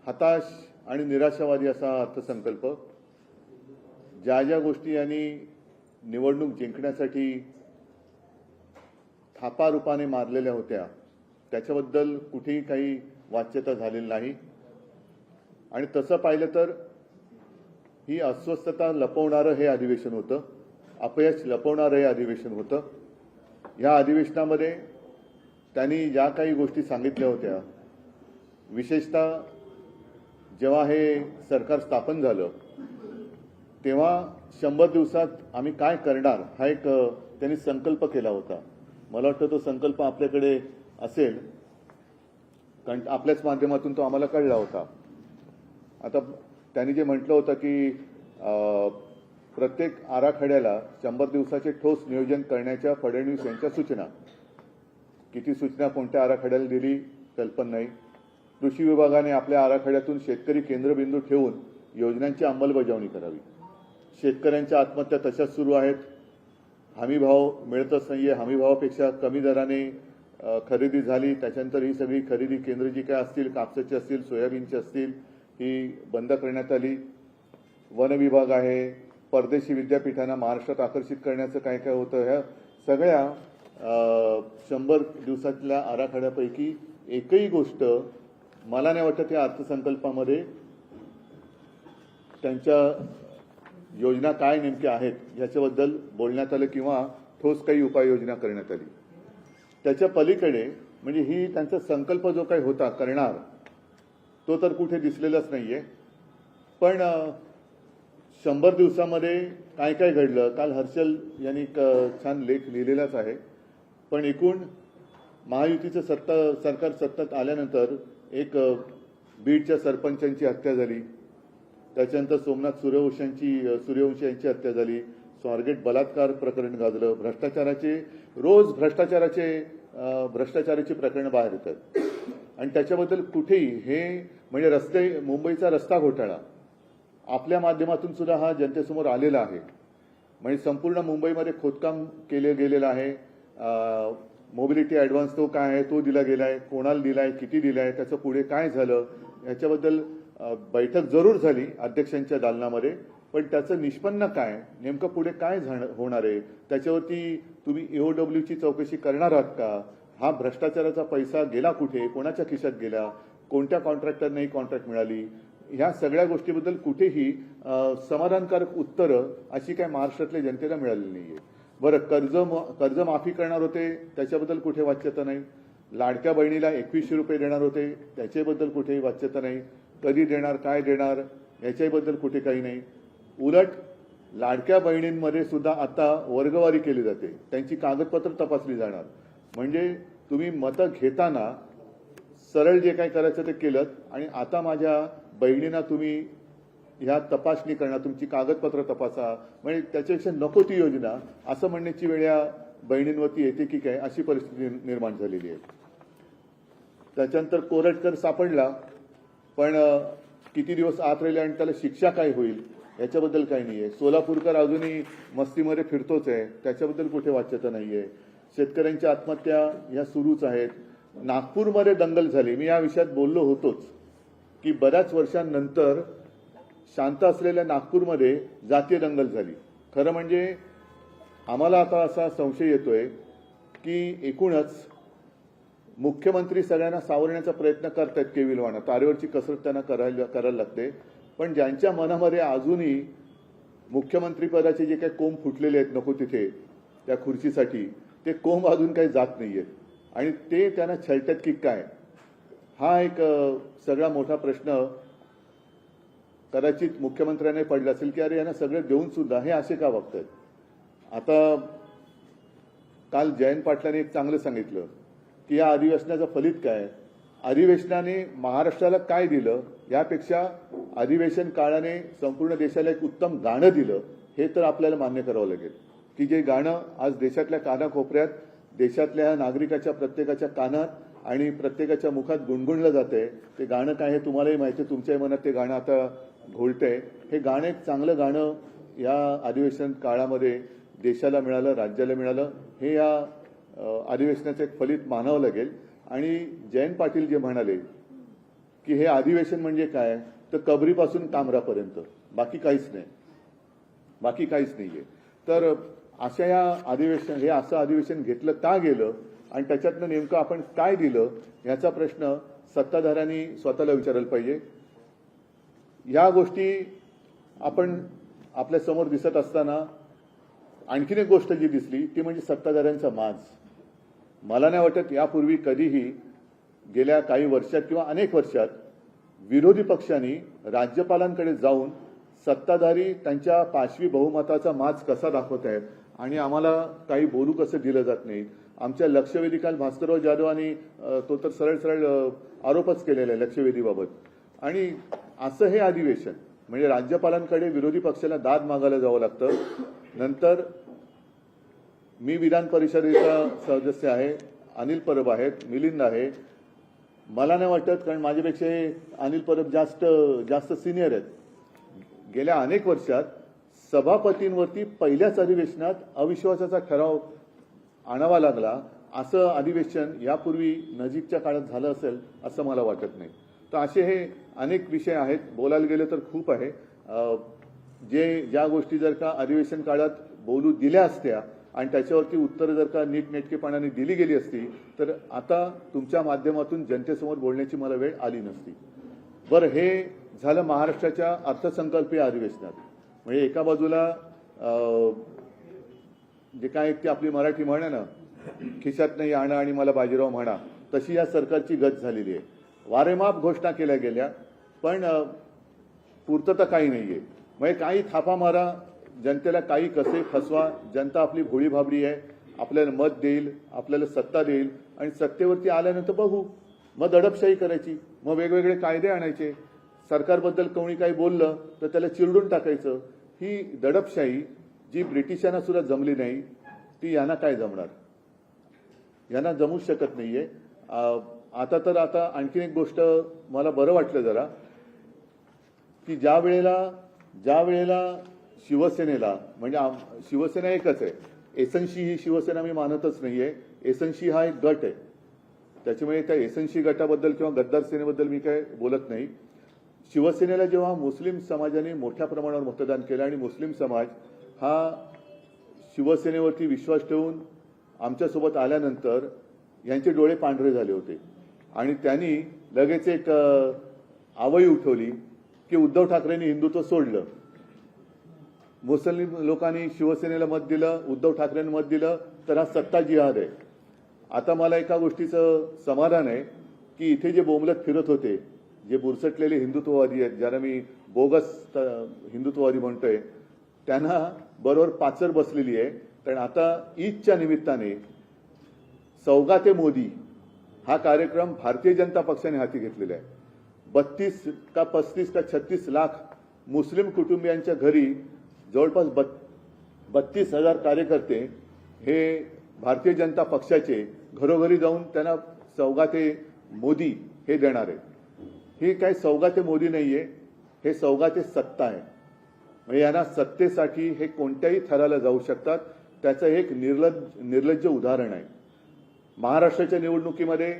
हताश आणि निराशावादी असा अर्थसंकल्प, ज्या ज्या गोष्टी यांनी निवडणूक जिंकण्यासाठी थापा रूपाने मारलेल्या होत्या त्याच्याबद्दल कुठेही काही वाच्यता झालेली नाही। आणि तसं पाहिलं तर ही अस्वस्थता लपवणारं हे अधिवेशन होतं, अपयश लपवणारं हे अधिवेशन होतं। या अधिवेशनामध्ये त्यांनी ज्या काही गोष्टी सांगितल्या होत्या, विशेषतः जेव्हा हे सरकार स्थापन झालं तेव्हा 100 दिवसात आम्ही काय करणार हा एक त्यांनी संकल्प केला होता। मला वाटतं तो संकल्प आपल्याकडे असेल, कारण आपल्याच माध्यमातून तो आम्हाला कळला होता। आता त्यांनी जे म्हटलं होतं की प्रत्येक आराखड्याला 100 दिवसाचे ठोस नियोजन करण्याच्या फडणवीस यांच्या सूचना। किती सूचना कोणत्या आराखड्याला दिली कल्पना नाही। कृषी विभागाने आपल्या आराखड्यातून शेतकरी केंद्रबिंदू ठेवून योजनांची अंमलबजावणी करावी। शेतकऱ्यांच्या आत्महत्या तशाच सुरू आहेत। हमीभाव मिळतच नाहीये, हमीभावापेक्षा कमी दराने खरेदी झाली, त्याच्यानंतर ही सगळी खरेदी केंद्र जी काय असतील, कापसाची असतील, सोयाबीनची असतील, ही बंद करण्यात आली। वन विभाग आहे, परदेशी विद्यापीठांना महाराष्ट्रात आकर्षित करण्याचं काय काय होतं, ह्या सगळ्या 100 दिवसातल्या आराखड्यापैकी एकही गोष्ट मला नाही वाटत या अर्थसंकल्पामध्ये त्यांच्या योजना काय नेमक्या आहेत याच्याबद्दल बोलण्यात आलं किंवा ठोस काही उपाययोजना करण्यात आली। त्याच्या पलीकडे म्हणजे ही त्यांचा संकल्प जो काही होता करणार तो तर कुठे दिसलेलाच नाहीये। पण 100 दिवसामध्ये काय काय घडलं, काल हर्षल यांनी छान लेख लिहिलेलाच आहे। पण एकूण महायुतीचं सरकार सत्तेत आल्यानंतर एक बीडच्या सरपंचांची हत्या झाली, त्याच्यानंतर सोमनाथ सूर्यवंशी यांची हत्या झाली, स्वारगेट बलात्कार प्रकरण गाजलं, रोज भ्रष्टाचाराची प्रकरणं बाहेर येतात। आणि त्याच्याबद्दल कुठेही हे म्हणजे मुंबईचा रस्ता घोटाळा आपल्या माध्यमातून सुद्धा हा जनतेसमोर आलेला आहे। म्हणजे संपूर्ण मुंबईमध्ये खोदकाम केले गेलेलं आहे। मोबिलिटी ॲडव्हान्स तो काय आहे, तो दिला गेलाय, कोणाला दिलाय, किती दिलाय, त्याचं पुढे काय झालं याच्याबद्दल बैठक जरूर झाली अध्यक्षांच्या दालनामध्ये। पण त्याचं निष्पन्न काय, नेमकं पुढे काय होणार आहे, त्याच्यावरती तुम्ही EOWची चौकशी करणार आहात का, हा भ्रष्टाचाराचा पैसा गेला कुठे, कोणाच्या खिशात गेला, कोणत्या कॉन्ट्रॅक्टरने ही कॉन्ट्रॅक्ट मिळाली, ह्या सगळ्या गोष्टीबद्दल कुठेही समाधानकारक उत्तरं अशी काय महाराष्ट्रातल्या जनतेला मिळालेली नाहीये। बरं, कर्जमाफी करणार होते त्याच्याबद्दल कुठे वाच्यता नाही। लाडक्या बहिणीला 2100 रुपये देणार होते त्याच्याबद्दल कुठेही वाच्यता नाही। कधी देणार, काय देणार याच्याबद्दल कुठे काही नाही। उलट लाडक्या बहिणींमध्ये सुद्धा आता वर्गवारी केली जाते, त्यांची कागदपत्र तपासली जाणार। म्हणजे तुम्ही मतं घेताना सरळ जे काही करायचं ते केलं आणि आता माझ्या बहिणींना तुम्ही ह्या तपासणी करणार, तुमची कागदपत्र तपासा, म्हणजे त्याच्यापेक्षा नको ती योजना असं म्हणण्याची वेळ या बहिणींवरती येते की काय, अशी परिस्थिती निर्माण झालेली आहे। त्याच्यानंतर कोरटकर सापडला, पण किती दिवस आत राहिले आणि त्याला शिक्षा काय होईल याच्याबद्दल काही नाहीये। सोलापूरकर अजूनही मस्तीमध्ये फिरतोच आहे, त्याच्याबद्दल कुठे वाच्यता नाहीये। शेतकऱ्यांच्या आत्महत्या ह्या सुरूच आहेत। नागपूरमध्ये दंगल झाली, मी या विषयात बोललो होतोच की बऱ्याच वर्षांनंतर शांत असलेल्या नागपूरमध्ये जातीय दंगल झाली। खरं म्हणजे आम्हाला आता असा संशय येतोय की एकूणच मुख्यमंत्री सगळ्यांना सावरण्याचा प्रयत्न करतायत केविलवाणा, तारेवरची कसरत त्यांना करायला लागते। पण ज्यांच्या मनामध्ये अजूनही मुख्यमंत्रीपदाचे जे काही कोंब फुटलेले आहेत नको तिथे त्या खुर्चीसाठी, ते कोंब अजून काही जात नाहीयेत आणि ते त्यांना छळतात की काय, हा एक सगळा मोठा प्रश्न कदाचित मुख्यमंत्र्यांनी पडला असेल की अरे यांना सगळं देऊन सुद्धा हे असे का वागतात। आता काल जयंत पाटलांनी एक चांगलं सांगितलं की या अधिवेशनाचं फलित काय, अधिवेशनाने महाराष्ट्राला काय दिलं यापेक्षा अधिवेशन काळाने संपूर्ण देशाला एक उत्तम गाणं दिलं, हे तर आपल्याला मान्य करावं लागेल की जे गाणं आज देशातल्या कानाकोपऱ्यात देशातल्या नागरिकाच्या प्रत्येकाच्या कानात आणि प्रत्येकाच्या मुखात गुणगुणलं जाते, ते गाणं काय हे तुम्हालाही माहिती आहे, तुमच्याही मनात ते गाणं आता घोळतंय। हे गाणं एक चांगलं गाणं या अधिवेशन काळामध्ये देशाला मिळालं, राज्याला मिळालं, हे या अधिवेशनाचं एक फलित मानावं लागेल। आणि जयंत पाटील जे म्हणाले की हे अधिवेशन म्हणजे काय, तर कबरीपासून कामरापर्यंत, बाकी काहीच नाही, बाकी काहीच नाहीये. तर अशा या अधिवेशन, हे असं अधिवेशन घेतलं का गेलं आणि त्याच्यातनं नेमकं आपण काय दिलं, याचा प्रश्न सत्ताधाऱ्यांनी स्वतःला विचारायला पाहिजे. या गोष्टी आपण आपल्या समोर दिसत असताना आणखीन एक गोष्ट जी दिसली ती म्हणजे सत्ताधाऱ्यांचा माज. मला नाही वाटत यापूर्वी कधीही गेल्या काही वर्षात किंवा अनेक वर्षात विरोधी पक्षांनी राज्यपालांकडे जाऊन सत्ताधारी त्यांच्या पाशवी बहुमताचा माज कसा दाखवत आहेत आणि आम्हाला काही बोलू कसं दिलं जात नाही. आमच्या लक्षवेधी काल भास्करराव जाधवांनी तो तर सरळ सरळ आरोपच केलेला आहे लक्षवेधीबाबत. आणि असं हे अधिवेशन म्हणजे राज्यपालांकडे विरोधी पक्षाला दाद मागायला जावं लागतं. नंतर मी विधान परिषदेचा सदस्य आहे, अनिल परब आहेत, मिलिंद आहे. मला नाही वाटत, कारण माझ्यापेक्षा अनिल परब जास्त सिनियर आहेत. गेल्या अनेक वर्षात सभापतींवरती पहिल्याच अधिवेशनात अविश्वासाचा ठराव आणावा लागला, असं अधिवेशन यापूर्वी नजीकच्या काळात झालं असेल असं मला वाटत नाही. तर असे हे अनेक विषय आहेत, बोलायला गेलं तर खूप आहे. ज्या गोष्टी जर का अधिवेशन काळात बोलू दिल्या असत्या आणि त्याच्यावरती उत्तर जर का नीटनेटकेपणाने दिली गेली असती तर आता तुमच्या माध्यमातून जनतेसमोर बोलण्याची मला वेळ आली नसती. बरं, हे झालं महाराष्ट्राच्या अर्थसंकल्पीय अधिवेशनात. म्हणजे एका बाजूला जे काय ती आपली मराठी म्हण आहे ना, खिशात नाही आणा आणि मला बाजीराव म्हणा, तशी या सरकारची गत झालेली आहे. वारेमाप घोषणा केल्या गेल्या पण पूर्तता काही नाहीये. म्हणजे काही थापा मारा, जनतेला काही कसे फसवा, जनता आपली भोळी भाबडी आहे, आपल्याला मत देईल, आपल्याला सत्ता देईल आणि सत्तेवरती आल्यानंतर बघू, मग दडपशाही करायची, मग वेगवेगळे कायदे आणायचे, सरकारबद्दल कोणी काही बोललं तर त्याला चिरडून टाकायचं. ही दडपशाही जी ब्रिटिशांना सुद्धा जमली नाही ती यांना काय जमणार, यांना जमूच शकत नाहीये. आता आणखी एक गोष्ट मला बरं वाटलं जरा, की ज्या वेळेला शिवसेनेला, म्हणजे शिवसेना एकच आहे, एसएनसी ही शिवसेना मी मानतच नाहीये. एसएनसी हा एक गट आहे, त्याच्यामुळे त्या एसएनसी गटाबद्दल किंवा गद्दार सेनेबद्दल मी काय बोलत नाही. शिवसेनेला जेव्हा मुस्लिम समाजाने मोठ्या प्रमाणावर मतदान केलं आणि मुस्लिम समाज हा शिवसेनेवरती विश्वास ठेवून आमच्यासोबत आल्यानंतर यांचे डोळे पांढरे झाले होते आणि त्यांनी लगेच एक आवई उठवली की उद्धव ठाकरेंनी हिंदुत्व सोडलं, मुस्लिम लोकांनी शिवसेनेला मत दिलं, उद्धव ठाकरेंनी मत दिलं, तर हा सत्ता जिहाद आहे. आता मला एका गोष्टीचं समाधान आहे की इथे जे बोंबलत फिरत होते, जे बुरसटलेले हिंदुत्ववादी आहेत, ज्यांना मी बोगस हिंदुत्ववादी म्हणतोय, त्यांना बरोबर पाचर बसलेली आहे. कारण आता ईदच्या निमित्ताने सौगाते मोदी हा कार्यक्रम भारतीय जनता पक्षाने हाती घेतलेला आहे. 32 का 35 का 36 लाख मुस्लिम कुटुंबियांच्या घरी जवळपास 32,000 कार्यकर्ते हे भारतीय जनता पक्षाचे घरोघरी जाऊन त्यांना सौगाते मोदी हे देणार आहे. हे काही सौगाते मोदी नाहीये, हे सौगाते सत्ता आहे. म्हणजे यांना सत्तेसाठी हे कोणत्याही थराला जाऊ शकतात. त्याचं एक निर्लज्ज उदाहरण आहे. महाराष्ट्राच्या निवडणुकीमध्ये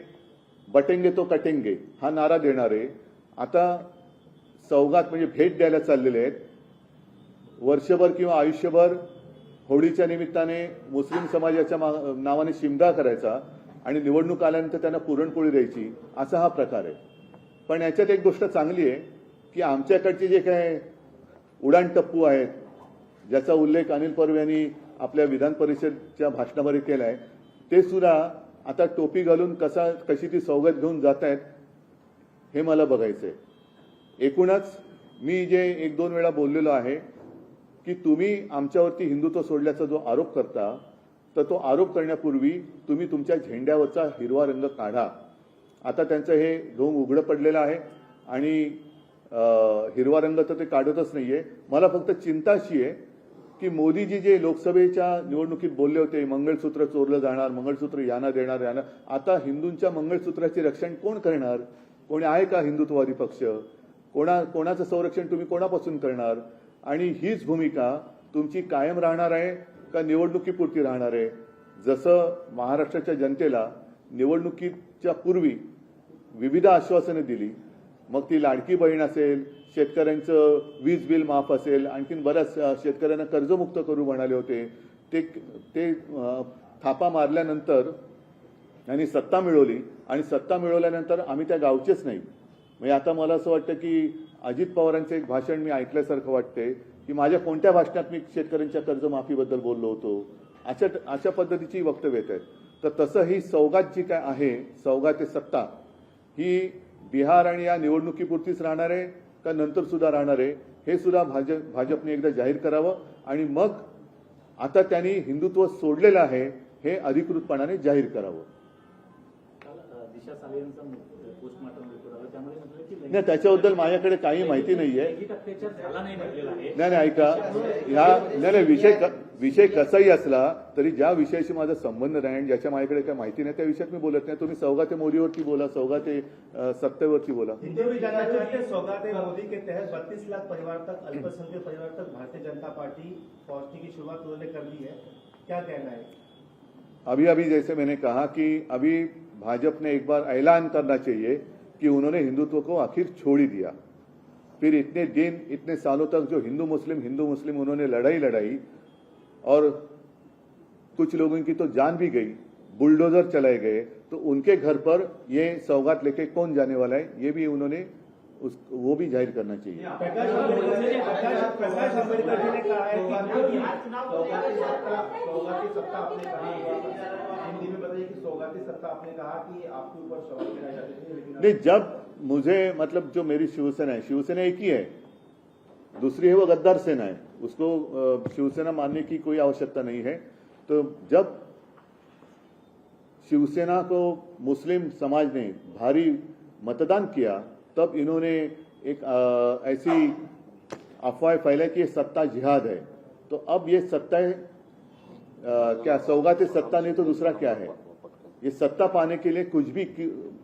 बटेंगे तो कटेंगे हा नारा देणारे आता सौगात म्हणजे भेट द्यायला चाललेले आहेत. वर्षभर किंवा आयुष्यभर होळीच्या निमित्ताने मुस्लिम समाजाच्या नावाने शिमगा करायचा आणि निवडणूक आल्यानंतर त्यांना पुरणपोळी द्यायची, असा हा प्रकार आहे. पण याच्यात एक गोष्ट चांगली आहे की आमच्याकडचे जे काय उडाणटप्पू आहेत, ज्याचा उल्लेख अनिल परब यांनी आपल्या विधान परिषदच्या भाषणामध्ये केला आहे, ते सुद्धा आता टोपी घालून कशी ती सौगत घेऊन जात आहेत हे मला बघायचंय. एकूणच मी जे 1-2 वेळा बोललेलो आहे की तुम्ही आमच्यावरती हिंदुत्व सोडल्याचा जो आरोप करता, तर तो आरोप करण्यापूर्वी तुम्ही तुमच्या झेंड्यावरचा हिरवा रंग काढा. आता त्यांचं हे ढोंग उघडं पडलेलं आहे आणि हिरवा रंग तर ते काढतच नाहीये. मला फक्त चिंता अशी आहे की मोदीजी जे लोकसभेच्या निवडणुकीत बोलले होते, मंगळसूत्र चोरलं जाणार, मंगळसूत्र यांना देणार, आता हिंदूंच्या मंगळसूत्राचे रक्षण कोण करणार? कोणी आहे का हिंदुत्ववादी पक्ष? कोणाचं संरक्षण तुम्ही कोणापासून करणार? आणि हीच भूमिका तुमची कायम राहणार आहे का निवडणुकीपुरती राहणार आहे? जसं महाराष्ट्राच्या जनतेला निवडणुकीच्या पूर्वी विविध आश्वासनं दिली, मग ती लाडकी बहीण असेल, शेतकऱ्यांचं वीज बिल माफ असेल, आणखीन बऱ्याच शेतकऱ्यांना कर्जमुक्त करू म्हणाले होते. ते थापा मारल्यानंतर आणि सत्ता मिळवली आणि सत्ता मिळवल्यानंतर आम्ही त्या गावचेच नाही. म्हणजे आता मला असं वाटतं की अजित पवारांचं एक भाषण मी ऐकल्यासारखं वाटते की माझ्या कोणत्या भाषणात मी शेतकऱ्यांच्या कर्जमाफीबद्दल बोललो होतो, अशा पद्धतीची वक्तव्य येत आहेत. तर तसं ही सौगात जी काय आहे, सौगात ते सत्ता, ही बिहार आणि या निवडणुकीपुरतीच राहणार आहे का नंतर सुद्धा राहणार आहे, हे सुद्धा भाजपने एकदा जाहीर करावं. आणि मग आता त्यांनी हिंदुत्व सोडलेलं आहे हे अधिकृतपणाने जाहीर करावं. नाही, त्याच्याबद्दल माझ्याकडे काही माहिती नाहीये. नाही ऐका, नाही विषय कसाही असला तरी ज्या विषयाशी माझा संबंध नाही आणि ज्याच्या माझ्याकडे काही माहिती नाही त्या विषयात मी बोलत नाही. तुम्ही सौगाते मोदीवरती बोला, सौगाते सत्तेवरती बोला. सौगाते मोदी के तहत 32 लाख परिवार तक, अल्पसंख्यक परिवार तक भारतीय जनता पार्टी पहुंचने की शुरुआत उन्होंने कर दी है, क्या कहना है? अभी जैसे मैंने कहा कि अभी भाजपा ने एक बार ऐलान करना चाहिए कि उन्होंने हिंदुत्व को आखिर छोड़ ही दिया. फिर इतने दिन इतने सालों तक जो हिंदू मुस्लिम उन्होंने लड़ाई और कुछ लोगों की तो जान भी गई, बुलडोजर चलाए गए, तो उनके घर पर ये सौगात लेके कौन जाने वाला है, ये भी उन्होंने वो भी जाहिर करना चाहिए. प्रकाश आंबेडकर जी ने कहा है कि आपके ऊपर सवाल किया जाते थे. नहीं, जब मुझे मतलब जो मेरी शिवसेना एक ही है, दूसरी है वो गद्दार सेना है, उसको शिवसेना मानने की कोई आवश्यकता नहीं है. तो जब शिवसेना को मुस्लिम समाज ने भारी मतदान किया तब इन्होंने एक ऐसी अफवाह फैलाई कि ये सत्ता जिहाद है. तो अब ये सत्ता है क्या सौगाते सत्ता नहीं तो दूसरा क्या है? ये सत्ता पाने के लिए कुछ भी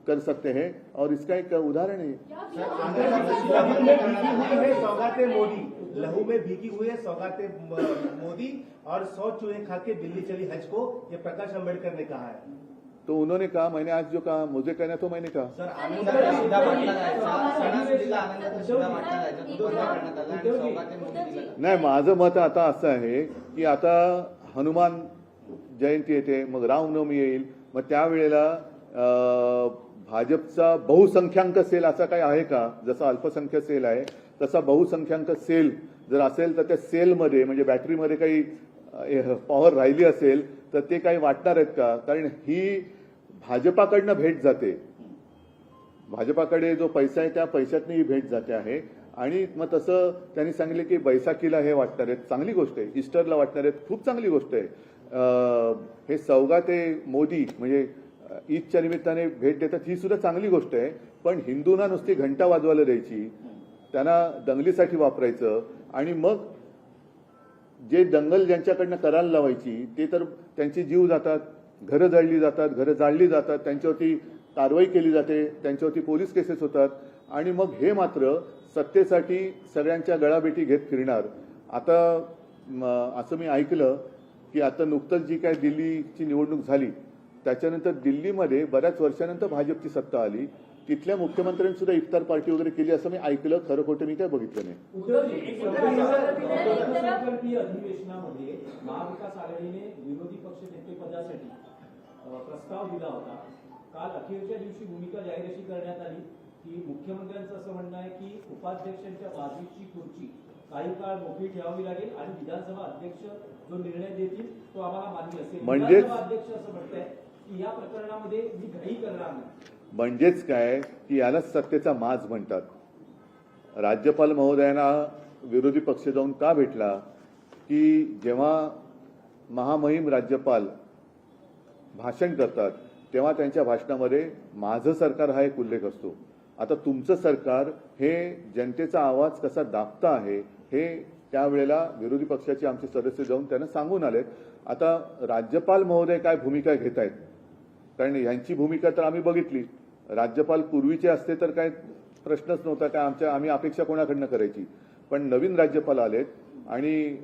कर सकते हैं और इसका एक उदाहरण है. सौगाते मोदी लहू में भीगी हुई है सौगाते मोदी और 100 चूहे खा के दिल्ली चली हज को, ये प्रकाश आंबेडकर ने कहा है. तो उन्होंने कहा, मैंने आज जो कहा मुझे कहना तो मैंने कहा. नाही, माझं मत आता असं आहे की आता हनुमान जयंती येते, मग रामनवमी येईल, मग त्यावेळेला भाजपचा बहुसंख्याक सेल असा काही आहे का? जसा अल्पसंख्याक सेल आहे तसा बहुसंख्याक सेल जर असेल तर त्या सेलमध्ये म्हणजे बॅटरीमध्ये काही पॉवर राहिली असेल तर ते काही वाटणार आहेत का? कारण ही भाजपाकडनं भेट जाते, भाजपाकडे जो पैसा आहे त्या पैशातनं ही भेट जाते आहे. आणि मग तसं त्यांनी सांगितलं की बैसाखीला हे वाटणार आहेत, चांगली गोष्ट आहे. ईस्टरला वाटणार आहेत, खूप चांगली गोष्ट आहे. हे सौगाते मोदी म्हणजे ईदच्या निमित्ताने भेट देतात, ही सुद्धा चांगली गोष्ट आहे. पण हिंदूंना नुसती घंटा वाजवायला द्यायची, त्यांना दंगलीसाठी वापरायचं आणि मग जे दंगल ज्यांच्याकडनं करायला लावायची ते तर त्यांचे जीव जातात, घरं जाळली जातात, त्यांच्यावरती कारवाई केली जाते, त्यांच्यावरती पोलीस केसेस होतात आणि मग हे मात्र सत्तेसाठी सगळ्यांच्या गळाभेटी घेत फिरणार. आता असं मी ऐकलं की आता नुकतंच जी काय दिल्लीची निवडणूक झाली त्याच्यानंतर दिल्लीमध्ये बऱ्याच वर्षानंतर भाजपची सत्ता आली, तिथल्या मुख्यमंत्र्यांनी सुद्धा इफ्तार पार्टी वगैरे केली असं मी ऐकलं. खरं खोटं मी काय बघितलं नाही. अधिवेशनामध्ये महाविकास आघाडीने विरोधी पक्ष नेतेपदासाठी प्रस्ताव दिला होता. काल अखेरच्या दिवशी भूमिका जाहीर अशी करण्यात आली की मुख्यमंत्र्यांचं असं म्हणणं आहे की उपाध्यक्षांच्या बाजूची खुर्ची काही काळ मोकळी ठेवावी लागेल आणि विधानसभा अध्यक्ष जो निर्णय देतील तो आम्हाला मान्य असेल. म्हणजेच अध्यक्ष असं म्हणताय की या प्रकरणामध्ये मी घाई करणार नाही. म्हणजेच काय की यालाच सत्तेचा माज म्हणतात. राज्यपाल महोदयांना विरोधी पक्ष जाऊन का भेटला की जेव्हा महामहिम राज्यपाल भाषण करतात तेव्हा त्यांच्या भाषणामध्ये माझं सरकार हा एक उल्लेख असतो. आता तुमचं सरकार हे जनतेचा आवाज कसा दाबता आहे हे त्यावेळेला विरोधी पक्षाचे आमचे सदस्य जाऊन त्यांना सांगून आलेत. आता राज्यपाल महोदय काय भूमिका घेत आहेत, कारण यांची भूमिका तर आम्ही बघितली. राज्यपाल पूर्वीचे असते तर काय प्रश्नच नव्हता, काय आम्ही अपेक्षा कोणाकडनं करायची. पण नवीन राज्यपाल आलेत आणि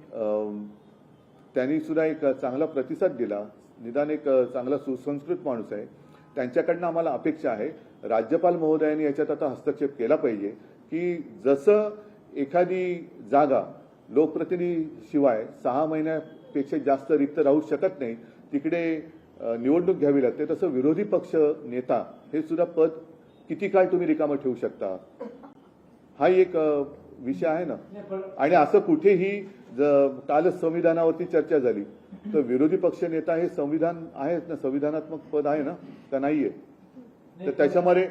त्यांनी सुद्धा एक चांगला प्रतिसाद दिला. निदान एक चांगला सुसंस्कृत माणूस आहे, त्यांच्याकडनं आम्हाला अपेक्षा आहे. राज्यपाल महोदयांनी याच्यात आता हस्तक्षेप केला पाहिजे की जसं एखादी जागा लोकप्रतिनिधीशिवाय 6 महिन्यापेक्षा जास्त रिक्त राहू शकत नाही, तिकडे निवडणूक घ्यावी लागते, तसं विरोधी पक्ष नेता हे सुद्धा पद किती काळ तुम्ही रिकामं ठेवू शकता, हा एक विषय आहे ना. आणि असं कुठेही कालच संविधानावरती चर्चा झाली, तर विरोधी पक्ष नेता हे संविधान आहे ना, संविधानात्मक पद आहे ना, का नाहीये? तर त्याच्यामध्ये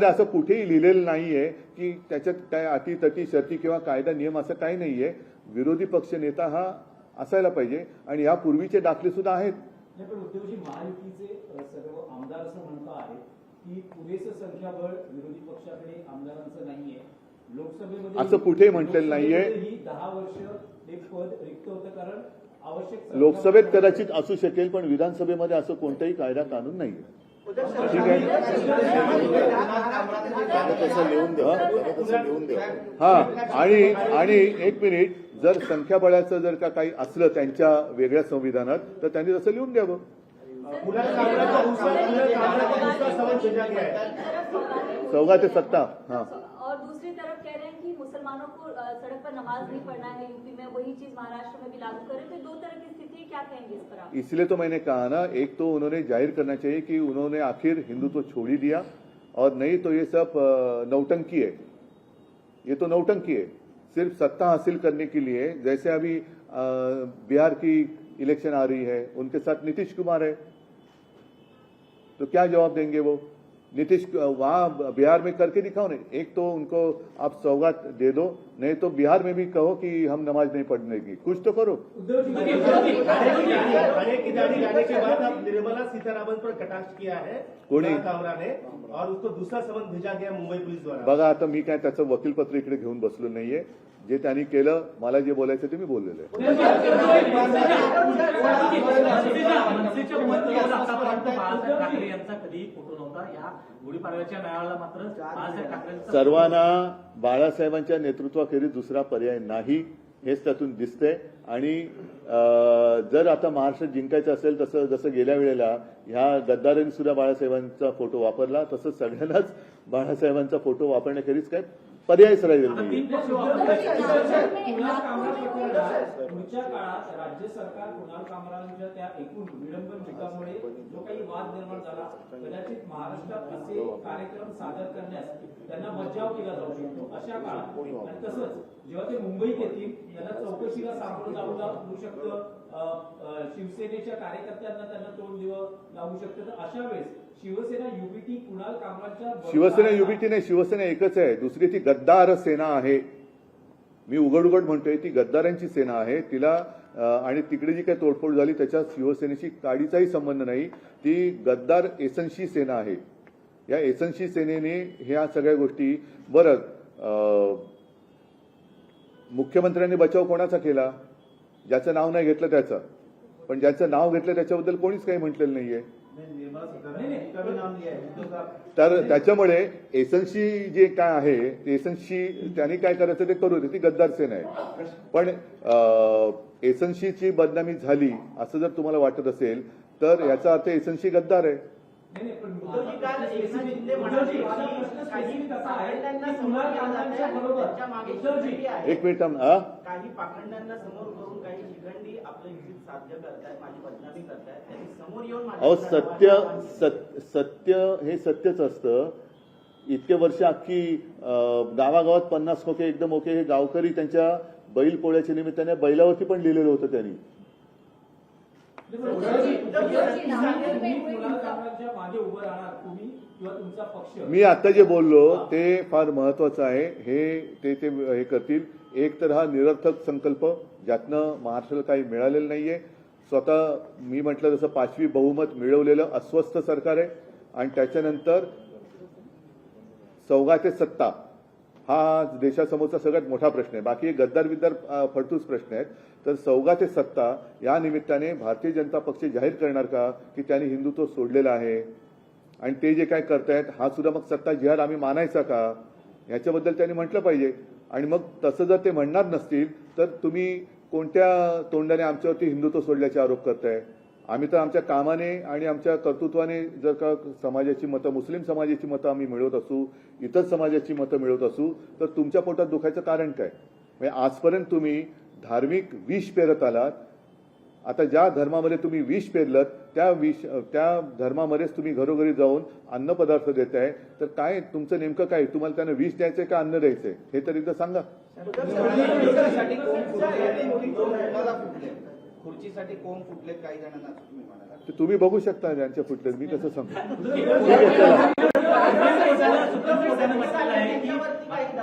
असं कुठेही लिहिलेलं नाहीये की त्याच्यात काय अटी तटी शर्ती किंवा कायदा नियम असं काही नाहीये. विरोधी पक्ष नेता हा असायला पाहिजे आणि यापूर्वीचे दाखले सुद्धा आहेत. नाही, पण उद्धवजी, महायुतीचे सर्व आमदार असं म्हणत आहेत की पुरेसं संख्याबळ विरोधी पक्षाकडे आमदारांचं नाहीये. लोकसभेमध्ये असं कुठेही म्हटलेलं नाहीये. ही 10 वर्ष एक पद रिक्त होतं, कारण आवश्यक लोकसभेत कदाचित असू शकेल, पण विधानसभेमध्ये असं कोणताही कायदा कानून नाहीये. ठीक आहे. हा, आणि एक मिनिट, जर संख्याबळाचं जर का काही असलं त्यांच्या वेगळ्या संविधानात तर त्यांनी तसं लिहून द्यावं. सौगा ते सत्ता. हाँ, और दूसरी तरफ कह रहे हैं कि मुसलमानों को सड़क पर नमाज नहीं पढ़ना है यूपी में, वही चीज महाराष्ट्र में भी लागू करें, तो 2 तरह की स्थिति है, क्या कहेंगे इस पर आप? इसलिए तो मैंने कहा ना, एक तो उन्होंने जाहिर करना चाहिए कि उन्होंने आखिर हिंदुत्व छोड़ ही दिया, और नहीं तो ये सब नौटंकी है. ये तो नौटंकी है, सिर्फ सत्ता हासिल करने के लिए. जैसे अभी बिहार की इलेक्शन आ रही है, उनके साथ नीतीश कुमार है, तो क्या जवाब देंगे वो? नीतीश वहां बिहार में करके दिखाओ ना. एक तो उनको आप सौगात दे दो, नहीं तो बिहार में भी कहो कि हम नमाज नहीं पढ़ने की, कुछ तो करो. खड़े की दाढ़ी लाने के बाद अब निर्मला सीतारामन पर कटाक्ष किया है कोणी? कामरा ने, और उसको दूसरा समन भेजा गया मुंबई पुलिस द्वारा. बघा, आता मी काय त्याचं वकीलपत्र इकडे घेऊन बसलो नाहीये. जे त्यांनी केलं, मला जे बोलायचं ते मी बोललेलं आहे. मनसेच्या उमेदवारावर आतापर्यंत बाळासाहेब ठाकरे यांचा कधीही फोटो नव्हता. या गुढीपाडव्याच्या मेळाव्याला मात्र बाळासाहेब ठाकरेंचा सर्वांना बाळासाहेबांच्या नेतृत्वाखेरीज दुसरा पर्याय नाही, हेच त्यातून दिसतंय. आणि जर आता महाराष्ट्र जिंकायचं असेल, तसं जसं गेल्या वेळेला ह्या गद्दारांनी सुद्धा बाळासाहेबांचा फोटो वापरला, तसंच सगळ्यांनाच बाळासाहेबांचा फोटो वापरण्याखेरीज काय पर्यायच राहिलेला नाही. पुढच्या काळात राज्य सरकार कुणाल कामरांच्या त्या एकूण विडंबन पिकामुळे जो काही वाद निर्माण झाला, कदाचित महाराष्ट्रात असे कार्यक्रम सादर करण्यास त्यांना मज्जाव केला जाऊ शकतो अशा काळात. आणि तसंच जेव्हा ते मुंबईत येतील, त्यांना चौकशीला सामोरं जावं लागू शकतं, शिवसेनेच्या कार्यकर्त्यांना त्यांना तोंड द्यावं लागू शकतं. तर अशा वेळेस शिवसेना युबीटी कुणाल कामरांच्या शिवसेना युबीटी नाही, शिवसेना एकच आहे. दुसरी ती गद्दार सेना आहे. मी उघड म्हणतोय, ती गद्दारांची सेना आहे. तिला आणि तिकडे जी काही तोडफोड झाली त्याच्यात शिवसेनेशी काडीचाही संबंध नाही. ती गद्दार एसनशी सेना आहे. या एसनशी सेनेने ह्या सगळ्या गोष्टी. बरं, मुख्यमंत्र्यांनी बचाव कोणाचा केला? ज्याचं नाव नाही घेतलं त्याचं, पण ज्याचं नाव घेतलं त्याच्याबद्दल कोणीच काही म्हटलेलं नाहीये. तर त्याच्यामुळे एसनशी जे काय आहे, एसनशी त्यांनी काय करायचं ते करू दे, ती गद्दार सेना आहे. पण एसनशीची बदनामी झाली असं जर तुम्हाला वाटत असेल तर याचा अर्थ एसनशी गद्दार आहे. एक मिनिट, काही पाखंडांना समोर करून काही शिखंडी आपलं हित साध्य करतायत, माझी बदनामी करतायत, त्यांनी समोर येऊन अहो, सत्य हे सत्यच असतं. इतके वर्ष अख्खी गावागावात 50 खोके एकदम ओके, हे गावकरी त्यांच्या बैल पोळ्याच्या निमित्ताने बैलावरती पण लिहिलेलं होतं त्यांनी. मी आता जे बोललो ते फार महत्वाचं आहे. हे करतील. एक तर हा निरर्थक संकल्प, ज्यातनं महाराष्ट्राला काही मिळालेलं नाहीये. स्वतः मी म्हटलं तसं 5वी बहुमत मिळवलेलं अस्वस्थ सरकार आहे. आणि त्याच्यानंतर सौगा ते सत्ता हा देशासमोरचा सगळ्यात मोठा प्रश्न आहे. बाकी गद्दार बिद्दार फडतूस प्रश्न आहेत. तर सौगा ते सत्ता या निमित्ताने भारतीय जनता पक्ष जाहीर करणार का की त्यांनी हिंदुत्व सोडलेलं आहे, आणि ते जे काय करतायत हा सुद्धा मग सत्ता जिहाद आम्ही मानायचा का, ह्याच्याबद्दल त्यांनी म्हटलं पाहिजे. आणि मग तसं जर ते म्हणणार नसतील तर तुम्ही कोणत्या तोंडाने आमच्यावरती हिंदुत्व सोडल्याचे आरोप करताय? आम्ही तर आमच्या कामाने आणि आमच्या कर्तृत्वाने जर का समाजाची मतं, मुस्लिम समाजाची मतं आम्ही मिळवत असू, इतर समाजाची मतं मिळवत असू, तर तुमच्या पोटात दुखायचं कारण काय? म्हणजे आजपर्यंत तुम्ही धार्मिक विष पेरत आलात. आता ज्या धर्मामध्ये तुम्ही विष पेरलत त्या धर्मामध्येच तुम्ही घरोघरी जाऊन अन्नपदार्थ देताय. तर काय तुमचं नेमकं काय? तुम्हाला त्यांना विष द्यायचंय का अन्न द्यायचंय हे तर एकदा सांगा. खुर्चीसाठी कोंब फुटलेत काही जणांना असं तुम्ही म्हणाला. ते तुम्ही बघू शकता ज्यांचे फुटले. मी कसं सांगू?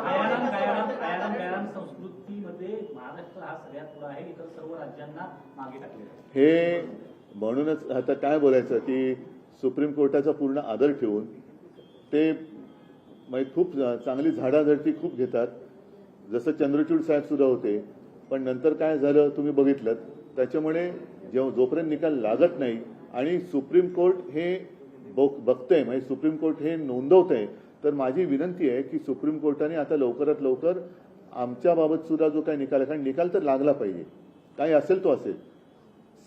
आयाराम संस्कृतीमध्ये महाराष्ट्र हा सगळ्यात पुढे आहे. इतर सर्व राज्यांना मागे टाकले. हे म्हणूनच आता काय बोलायचं की सुप्रीम कोर्टाचा पूर्ण आदर ठेवून ते म्हणजे खूप चांगली झाडाझडती खूप घेतात. जसं चंद्रचूड साहेब सुद्धा होते, पण नंतर काय झालं तुम्ही बघितलं. त्याच्यामुळे जोपर्यंत निकाल लागत नाही आणि सुप्रीम कोर्ट हे बघतंय, म्हणजे सुप्रीम कोर्ट हे नोंदवतंय, तर माझी विनंती आहे की सुप्रीम कोर्टाने आता लवकरात लवकर आमच्या बाबत सुद्धा जो काही निकाल आहे, कारण निकाल तर लागला पाहिजे, काही असेल तो असेल,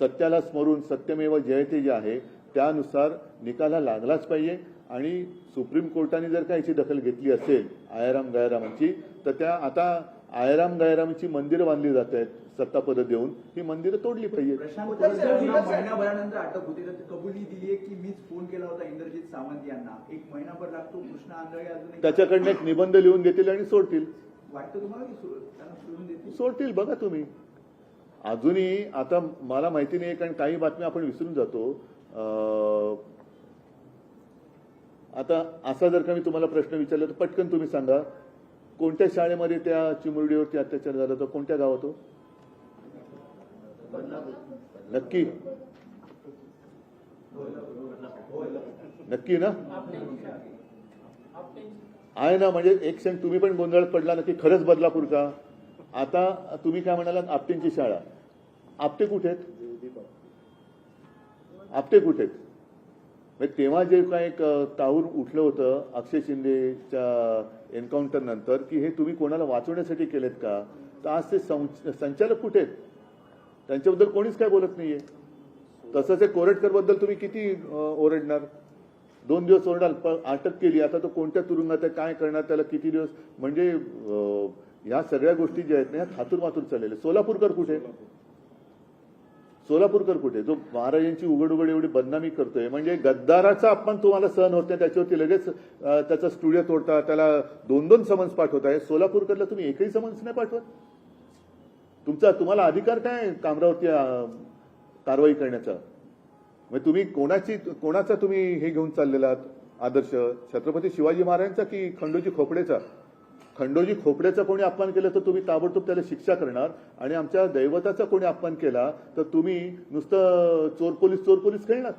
सत्याला स्मरून सत्यमेव जयते जे आहे त्यानुसार निकाल हा लागलाच पाहिजे. आणि सुप्रीम कोर्टाने जर का याची दखल घेतली असेल आयाराम गयारामांची, तर त्या आता आयाराम गयारामांची मंदिरं बांधली जात आहेत सत्तापद देऊन, ही मंदिरं तोडली पाहिजे. प्रशांत कोळसेंना महिनाभरानंतर अटक होती, तर कबुली दिली आहे की मीच फोन केला होता इंद्रजित सावंत यांना. एक महिनाभर लागतो. कृष्णा आंधळे अजून त्याच्याकडनं एक निबंध लिहून देतील आणि सोडतील. वाटतं तुम्हाला की त्यांना सोडून देतील? सोडतील, बघा तुम्ही. अजूनही आता मला माहिती नाही, कारण काही बातम्या आपण विसरून जातो. आता असा जर का मी तुम्हाला प्रश्न विचारला तर पटकन तुम्ही सांगा, कोणत्या शाळेमध्ये त्या चिमुरडीवरती अत्याचार झाला होता? कोणत्या गावात? नक्की नक्की ना आहे ना? म्हणजे एक क्षण तुम्ही पण गोंधळात पडला ना की खरंच बदलापूर का? आता तुम्ही काय म्हणालात आपटेंची शाळा. आपटे कुठे आहेत? आपटे कुठे आहेत? म्हणजे तेव्हा जे काय एक ताहूर उठलं होतं अक्षय शिंदेच्या एन्काउंटर नंतर की हे तुम्ही कोणाला वाचवण्यासाठी केलेत का? तर आज ते संचालक कुठे आहेत? त्यांच्याबद्दल कोणीच काय बोलत नाहीये. तसंच हे कोरटकर बद्दल तुम्ही किती ओरडणार? 2 दिवस ओरडाल, पण अटक केली. आता तो कोणत्या तुरुंगात आहे, काय करणार, त्याला किती दिवस? म्हणजे ह्या सगळ्या गोष्टी ज्या आहेत ना ह्या थातूर मातूर चाललेल्या. सोलापूरकर कुठे? सोलापूरकर कुठे? जो महाराजांची उघड एवढी बदनामी करतोय, म्हणजे गद्दाराचा अपमान तुम्हाला सहन होत नाही, त्याच्यावरती लगेच त्याचा स्टुडिओ तोडता, त्याला 2-2 समन्स पाठवताय. सोलापूरकरला तुम्ही एकही समन्स नाही पाठवत. तुम्हाला अधिकार काय कामरावरती कारवाई करण्याचा? म्हणजे तुम्ही कोणाचा तुम्ही हे घेऊन चाललेला आदर्श? छत्रपती शिवाजी महाराजांचा की खंडोजी खोपडेचा? खंडोजी खोपड्याचा कोणी अपमान केला तर तुम्ही ताबडतोब त्याला शिक्षा करणार, आणि आमच्या दैवताचा कोणी अपमान केला तर तुम्ही नुसतं चोर पोलीस खेळणार.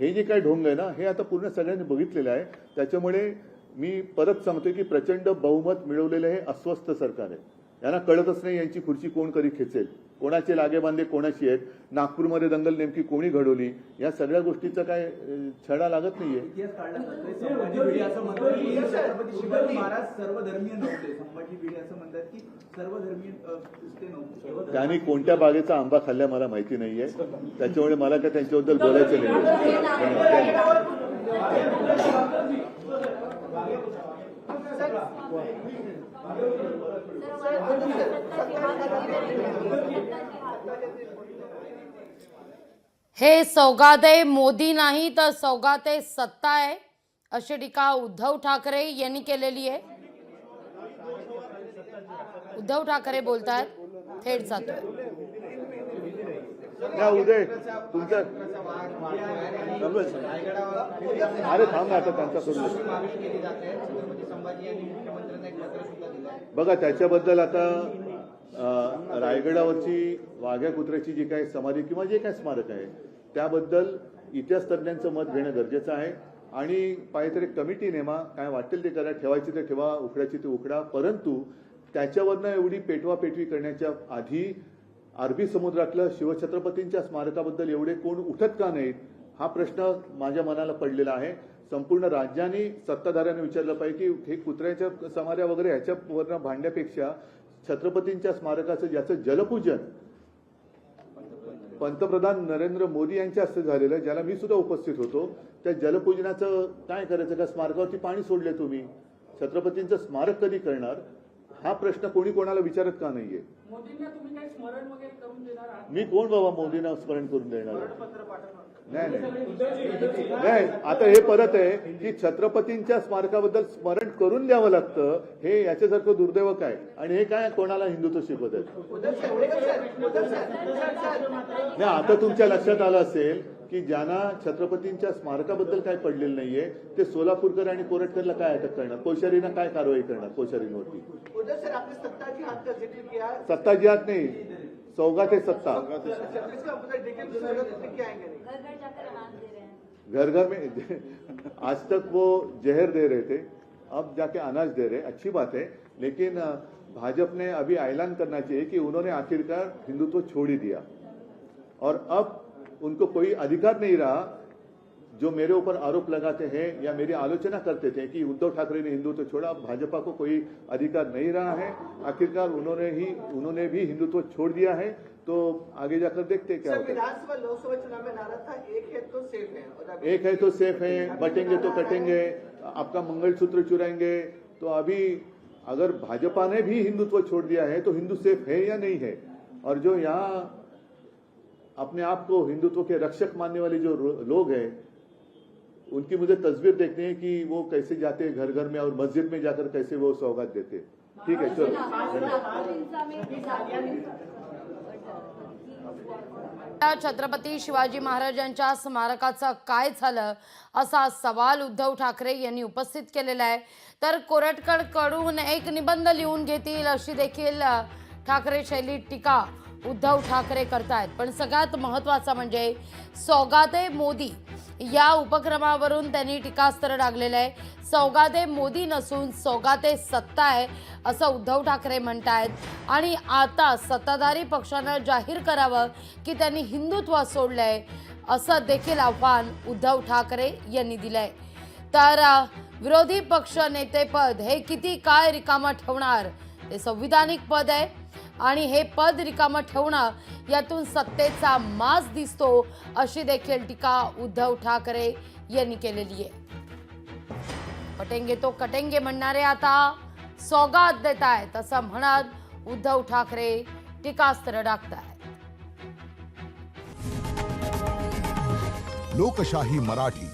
हे जे काय ढोंग आहे ना हे आता पूर्ण सगळ्यांनी बघितलेलं आहे. त्याच्यामुळे मी परत सांगतोय की प्रचंड बहुमत मिळवलेलं हे अस्वस्थ सरकार आहे. यांना कळतच नाही यांची खुर्ची कोण कधी खेचेल, कोणाचे लागेबांधे कोणाशी आहेत, नागपूरमध्ये दंगल नेमकी कोणी घडवली, या सगळ्या गोष्टीचा काय छडा लागत नाहीये. इतिहास काढला जातोय. संभाजी भिडे असं म्हणतात की छत्रपती शिवाजी महाराज सर्वधर्मीय नव्हते. संभाजी भिडे असं म्हणतात की सर्वधर्मीय ते नव्हते. त्यांनी कोणत्या बागेचा आंबा खाल्ला मला माहिती नाहीये, त्याच्यामुळे मला काय त्यांच्याबद्दल बोलायचं नाही. हे सौगाते मोदी नाही तर सौगाते सत्ता आहे, अशी टीका उद्धव ठाकरे यांनी केलेली आहे. उद्धव ठाकरे बोलतात, थेट जातोय. उदय तुमच्या अरे थांब ना आता त्यांचा बघा. त्याच्याबद्दल आता रायगडावरची वाघ्या कुत्र्याची जी काही समाधी किंवा जे काही स्मारक आहे त्याबद्दल इतिहास तज्ञांचं मत घेणं गरजेचं आहे. आणि पाहिजे तरी कमिटी नेमा, काय वाटेल ते करा, ठेवायची ते ठेवा, उखडायची ते उखडा, परंतु त्याच्यावरनं एवढी पेटवापेटवी करण्याच्या आधी अरबी समुद्रातलं शिवछत्रपतींच्या स्मारकाबद्दल एवढे कोण उठत का नाहीत हा प्रश्न माझ्या मनाला पडलेला आहे. संपूर्ण राज्याने सत्ताधाऱ्यांनी विचारलं पाहिजे की हे कुत्र्याच्या समाध्या वगैरे ह्याच्यावरनं भांडण्यापेक्षा छत्रपतींच्या स्मारकाचं ज्याचं जलपूजन पंतप्रधान नरेंद्र मोदी यांच्या हस्ते झालेलं आहे, ज्याला मी सुद्धा उपस्थित होतो. त्या जलपूजनाचं काय करायचं का? स्मारकावरती पाणी सोडले तुम्ही. छत्रपतींचं स्मारक कधी करणार हा प्रश्न कोणी कोणाला विचारत का नाहीये? मोदींना तुम्ही काही स्मरण वगैरे करून देणार आहात? मी कोण बाबा मोदींना स्मरण करून देणार? पत्र पाठवणार? नाही. आता हे परत आहे की छत्रपतींच्या स्मारकाबद्दल स्मरण करून द्यावं लागतं. हे याच्यासारखं दुर्दैव काय? आणि हे काय कोणाला हिंदुत्व शिकवत आहे? नाही, आता तुमच्या लक्षात आलं असेल की ज्यांना छत्रपतींच्या स्मारकाबद्दल काय पडलेलं नाहीये ते सोलापूरकर आणि कोरटकरला काय अटक करणार? कोश्यारींना काय कारवाई करणार? कोश्यारींवरती सर आपने सत्ता की हाथ का जिक्र किया, सत्ता जी हात नाही, सौगात है सत्ता. इसका मतलब डिटेल क्या आएंगे? घर घर जाकर अनाज दे रहे हैं. घर घर में आज तक वो जहर दे रहे थे, अब जाके अनाज दे रहे. अच्छी बात है, लेकिन भाजपा ने अभी ऐलान करना चाहिए कि उन्होंने आखिरकार हिंदुत्व छोड़ ही दिया और अब उनको कोई अधिकार नहीं रहा. जो मेरे ऊपर आरोप लगाते हैं या मेरी आलोचना करते थे कि उद्धव ठाकरे ने हिंदुत्व छोड़ा, अब भाजपा को कोई अधिकार नहीं रहा है. आखिरकार उन्होंने भी हिंदुत्व छोड़ दिया है. तो आगे जाकर देखते क्या होता है. विधानसभा लोकसभा चुनाव में नारा था एक है तो सेफ है, और एक है तो सेफ है, बटेंगे तो कटेंगे, आपका मंगलसूत्र चुराएंगे. तो अभी अगर भाजपा ने भी हिंदुत्व छोड़ दिया है तो हिंदू सेफ है या नहीं है? और जो यहाँ अपने आप को हिंदुत्व के रक्षक मानने वाले जो लोग हैं, उनकी मुझे तस्वीर देखनी है कि वो कैसे जाते हैं घर घर में और मस्जिद में जाकर कैसे वो सौगात देते. ठीक है, चलो. छत्रपती शिवाजी महाराजांच्या स्मारकाचं काय झालं असा सवाल उद्धव ठाकरे यांनी उपस्थित केलेला आहे. तर कोरटकर कडून एक निबंध लिहून घेतील अशी देखील ठाकरे शैलीत टीका उद्धव ठाकरे करतायत. पण सगळ्यात महत्त्वाचं म्हणजे सौगाते मोदी या उपक्रमावरून त्यांनी टीकास्त्र डागलेलं आहे. सौगाते मोदी नसून सौगाते सत्ता आहे असं उद्धव ठाकरे म्हणतायत. आणि आता सत्ताधारी पक्षानं जाहीर करावं की त्यांनी हिंदुत्व सोडलंय असं देखील आव्हान उद्धव ठाकरे यांनी दिलंय. तर विरोधी पक्ष नेतेपद हे किती काळ रिकामं ठेवणार? ते संविधानिक पद आहे आणि हे पद रिकामं ठेवणं यातून सत्तेचा माज दिसतो अशी देखील टीका उद्धव ठाकरे यांनी केलेली आहे. पटेंगे तो कटेंगे म्हणणारे आता सौगात देत आहेत असं म्हणत उद्धव ठाकरे टीकास्त्र डागतायत. लोकशाही मराठी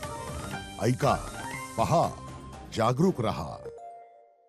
ऐका, पहा, जागरूक रहा.